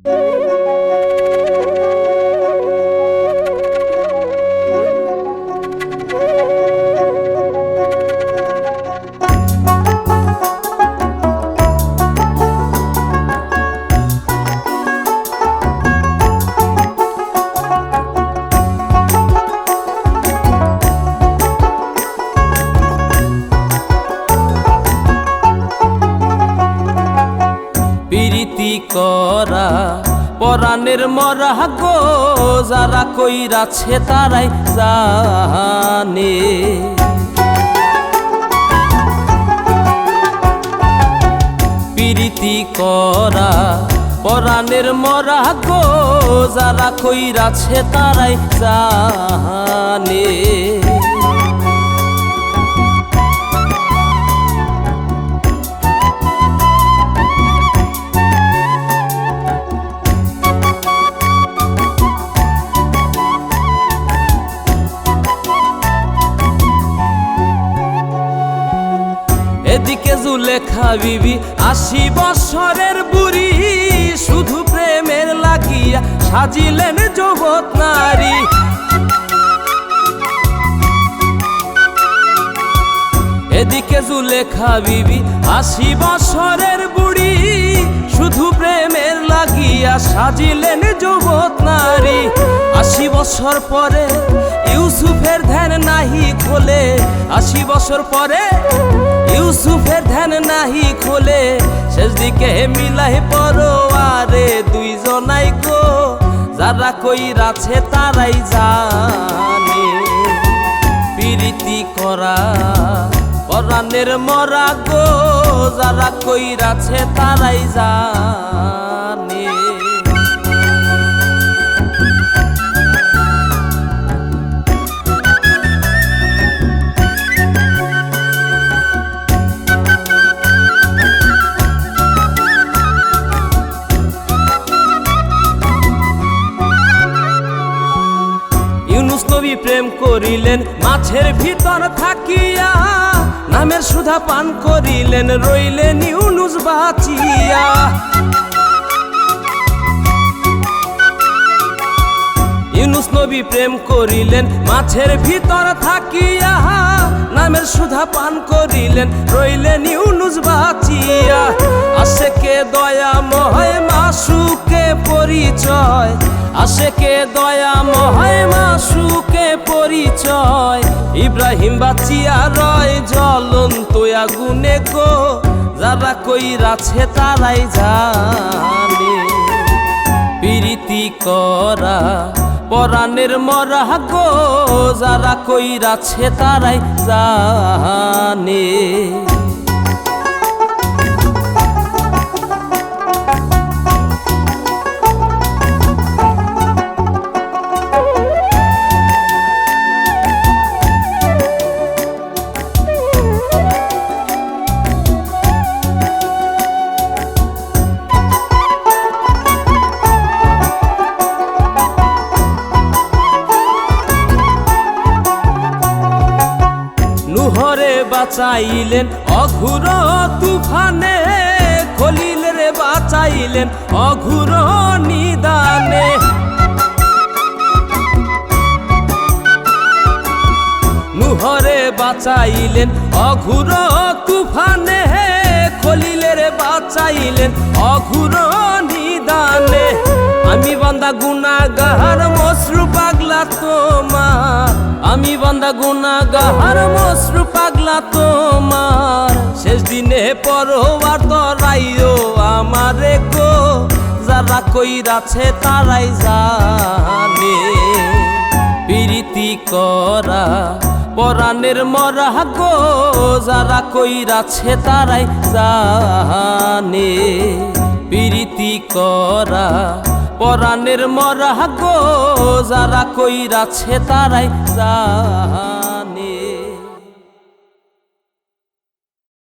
প্রীতি করা পরাণের মরা গো, যারা কইরাছে তারাই জানে। প্রীতি করা পরাণের মরা গো, যারা কইরাছে তারাই জানে। এদিকে জুলেখা বিবি ৮০ বছরের বুড়ি, শুধু প্রেমের লাগিয়া সাজিলেন জগৎ নারী। এদিকে জুলেখা বিবি ৮০ বছরের বুড়ি, শুধু প্রেমের লাগিয়া সাজিলেন জগৎ নারী। ৮০ বছর পরে ইউসুফের ধ্যান নাহি খোলে, ৮০ বছর পরে ইউসুফের ধ্যান নাহি খোলে। শেষ দিকে মিলাই পরোয়ারে দুইজনাই গো, যারা কইরাছে তারাই জানে। প্রীতি করা পরাণের মরা গো, যারা কইরাছে তারাই জানে। ইউনুস নবী প্রেম করিলেন মাছের ভিতর থাকিয়া, নামের সুধা পান করিলেন রইলেন ইউনুস বাঁচিয়া। ইউনুস নবী প্রেম করিলেন মাছের ভিতর থাকিয়া, নামের সুধা পান করিলেন রইলেন ইউনুস বাঁচিয়া। আশেকে দয়াময় মাসুকে পরিচয়, আশেকে দয়াময় মাসুকে পরিচয়। ইব্রাহিম বাঁচিয়া রয় জ্বলন্ত আগুনে গো, যারা কইরাছে তারাই জানে। প্রীতি করা পরাণের মরা গো, যারা কইরাছে তারাই জানে। নুহরে বাঁচাইলেন অঘুর তুফানে, খলিল রে বাঁচাইলেন অঘুর নিদানে। নুহরে বাঁচাইলেন অঘুর তুফানে, খলিল রে বাঁচাইলেন অঘুর নিদানে। আমি বান্দা গুনাহগার মসরু পাগলা তোমার, আমি বান্দা গুনাহগার মসরু পাগলা তোমার। শেষ দিনে পরোয়ার তরাইও আমারে গো, যারা কইরাছে তারাই জানে। প্রীতি করা পরাণের মরা গো, যারা কইরাছে তারাই জানে। প্রীতি করা পরাণের মরা গো, যারা কইরাছে তারাই জানে।